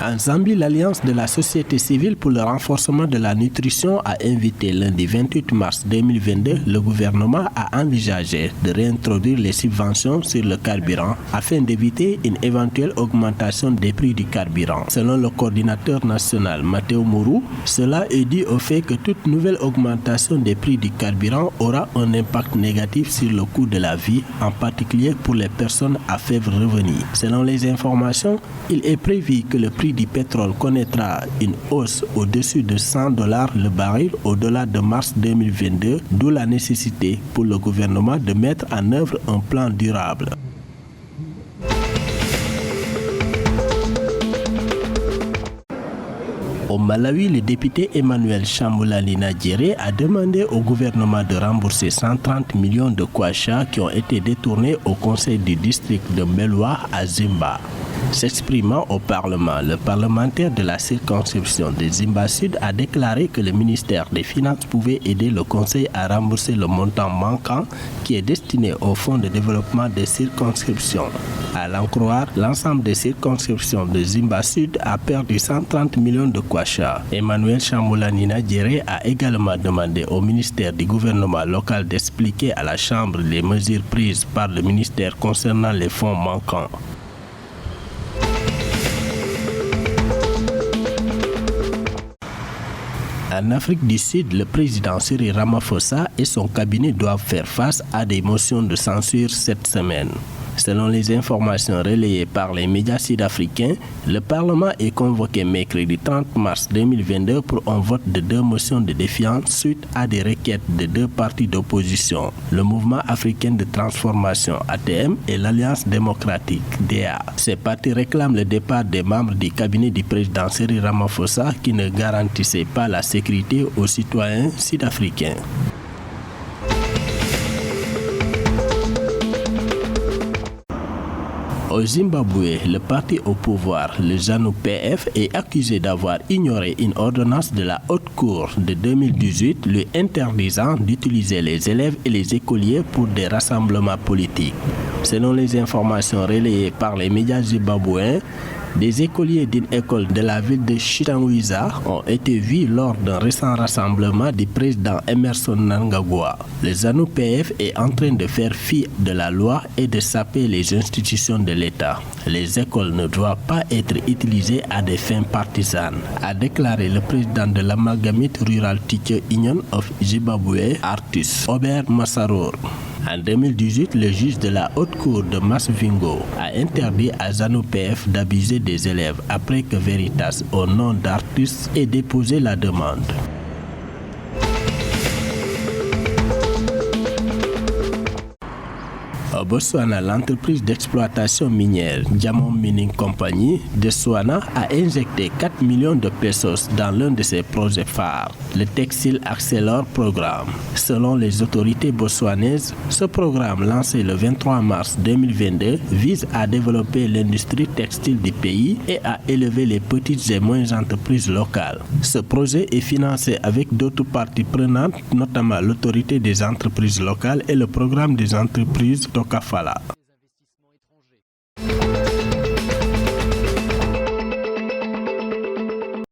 En Zambie, l'Alliance de la société civile pour le renforcement de la nutrition a invité lundi 28 mars 2022 le gouvernement à envisager de réintroduire les subventions sur le carburant afin d'éviter une éventuelle augmentation des prix du carburant. Selon le coordinateur national Matteo Mourou, cela est dû au fait que toute nouvelle augmentation des prix du carburant aura un impact négatif sur le coût de la vie, en particulier pour les personnes à faible revenu. Selon les informations, il est prévu que le prix du pétrole connaîtra une hausse au-dessus de $100 le baril au-delà de mars 2022, d'où la nécessité pour le gouvernement de mettre en œuvre un plan durable. Au Malawi, le député Emmanuel Chamboulani Nadjere a demandé au gouvernement de rembourser 130 millions de kwacha qui ont été détournés au conseil du district de Mbelwa à Zimba. S'exprimant au Parlement, le parlementaire de la circonscription de Zimba Sud a déclaré que le ministère des Finances pouvait aider le conseil à rembourser le montant manquant qui est destiné au fonds de développement des circonscriptions. À l'en croire, l'ensemble des circonscriptions de Zimba Sud a perdu 130 millions de kwacha. Emmanuel Chamboulani Nadjere a également demandé au ministère du gouvernement local d'expliquer à la Chambre les mesures prises par le ministère concernant les fonds manquants. En Afrique du Sud, le président Cyril Ramaphosa et son cabinet doivent faire face à des motions de censure cette semaine. Selon les informations relayées par les médias sud-africains, le Parlement est convoqué mercredi 30 mars 2022 pour un vote de 2 motions de défiance suite à des requêtes de 2 partis d'opposition, le Mouvement africain de transformation ATM et l'Alliance démocratique DA. Ces partis réclament le départ des membres du cabinet du président Cyril Ramaphosa qui ne garantissaient pas la sécurité aux citoyens sud-africains. Au Zimbabwe, le parti au pouvoir, le ZANU-PF, est accusé d'avoir ignoré une ordonnance de la Haute Cour de 2018 lui interdisant d'utiliser les élèves et les écoliers pour des rassemblements politiques. Selon les informations relayées par les médias zimbabwéens, des écoliers d'une école de la ville de Chitangwiza ont été vus lors d'un récent rassemblement du président Emmerson Mnangagwa. Le ZANU-PF est en train de faire fi de la loi et de saper les institutions de l'État. Les écoles ne doivent pas être utilisées à des fins partisanes, a déclaré le président de l'Amalgamite Rural Teacher Union of Zimbabwe, Artus, Obert Massaror. En 2018, le juge de la Haute Cour de Masvingo a interdit à ZANU-PF d'abuser des élèves après que Veritas, au nom d'Artus, ait déposé la demande. Au Botswana, l'entreprise d'exploitation minière Diamond Mining Company de Tswana a injecté 4 millions de pesos dans l'un de ses projets phares, le Textile Accelerator Programme. Selon les autorités botswanaises, ce programme lancé le 23 mars 2022 vise à développer l'industrie textile du pays et à élever les petites et moyennes entreprises locales. Ce projet est financé avec d'autres parties prenantes, notamment l'autorité des entreprises locales et le programme des entreprises Tokafala.